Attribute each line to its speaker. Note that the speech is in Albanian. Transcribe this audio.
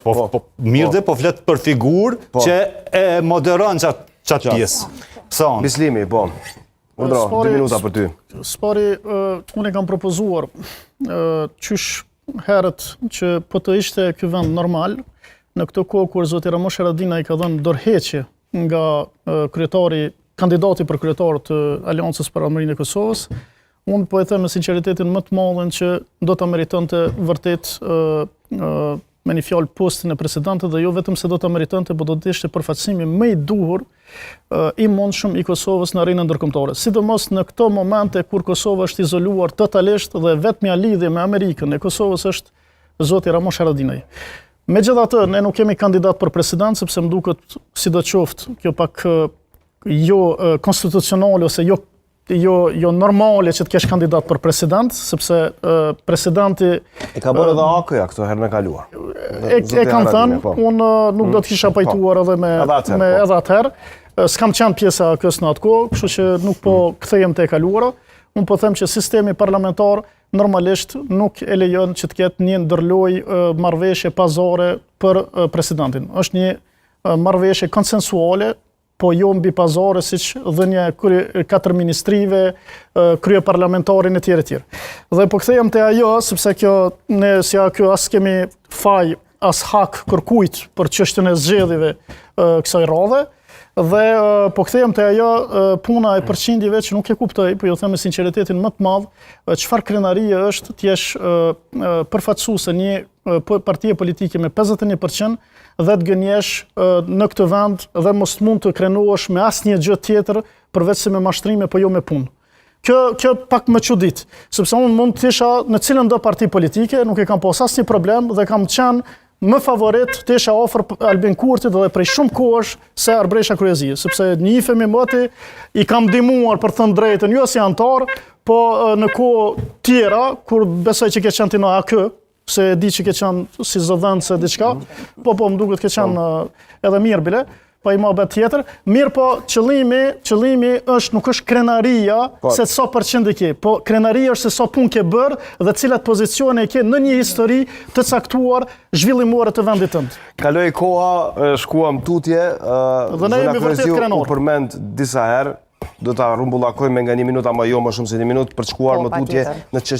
Speaker 1: Mirë dhe po flet për figurë që e moderon qatë pjesë.
Speaker 2: Bislimi, po. Urdro, 2 minuta për ty.
Speaker 3: Spari, unë e kam propozuar qysh herët që po të ishte ky vend normal, në këtë kohë kur zoti Ramush Haradinaj ka dhënë dorëheqje nga kandidati për kryetar të Aleancës për Armërinë e Kosovës, unë po e them me sinqeritetin më të madhen që do ta meritonte vërtet me një fjalë postin e presidentit, dhe jo vetëm se do ta meritonte, por do të ishte përfaqësimi më i duhur i mundshëm i Kosovës në arenën ndërkombëtare. Sidomos në këto momente kur Kosova është izoluar totalisht dhe vetmja lidhje me Amerikën e Kosovës është zoti Ramush Haradinaj. Megjithatë, ne nuk kemi kandidat për president, sepse më duket sidoqoftë kjo pak jo konstitucionale ose jo normale që të kesh kandidat për president, sepse presidenti...
Speaker 2: E ka bërë edhe AK-ja këto herë në kaluar.
Speaker 3: E kam thënë, unë nuk do të kisha pajtuar edhe me edhe atëherë. S'kam qenë pjesa AK-s në atë kohë, kështu që nuk po kthejem te e kaluara. Unë po them që sistemi parlamentar normalisht nuk e lejon që të ketë një ndërlojë marrëveshje pazare për presidentin. Është një marrëveshje konsensuale, po jo mbi pazare siç dhënia e 4 ministrive, krye parlamentarin e tjerë. Dhe po kthehem te ajo, sepse ne si kjo as kemi faj as hak kërkujt për çështjen e zgjedhjeve kësaj radhe. Dhe po kthehem te ajo puna e përqindjeve që nuk e kuptoj, po ju them me sinqeritetin më të madh, çfarë krenarie është të jesh përfaqësuese një partie politike me 51% dhe të gënjesh në këtë vend dhe mos mund të krenohesh me asnjë gjë tjetër përveç se me mashtrime, po jo me punë. Kjo pak më çudit, sepse unë mund të isha në cilën do parti politike, nuk e kam pas asnjë problem dhe kam qenë më favorit të isha ofër Albin Kurtit dhe prej shumë kohësh se Arbresha Kryezi, sepse njihemi moti, i kam ndihmuar për thënë drejtën, jo si antar, po në kohë tjera, kur besoj që ke qenë ti në AK, se e di që ke qenë si zëdhënë se diçka, po më duket ke qenë edhe mirë bile, pa i më bet tjetër. Mirë po, qëllimi nuk është krenaria se sa përqind i ke, po krenaria është se sa pun ke bërë dhe cilat pozicione i ke në një histori të caktuar zhvillimore të vendit tënd.
Speaker 2: Kaloi koha, shkuam tutje,
Speaker 3: zona Kryesiu
Speaker 2: u përmend disa herë, do ta rumbullakojmë nga 1 minutë ama jo më shumë se 1 minutë për të shkuar më tutje në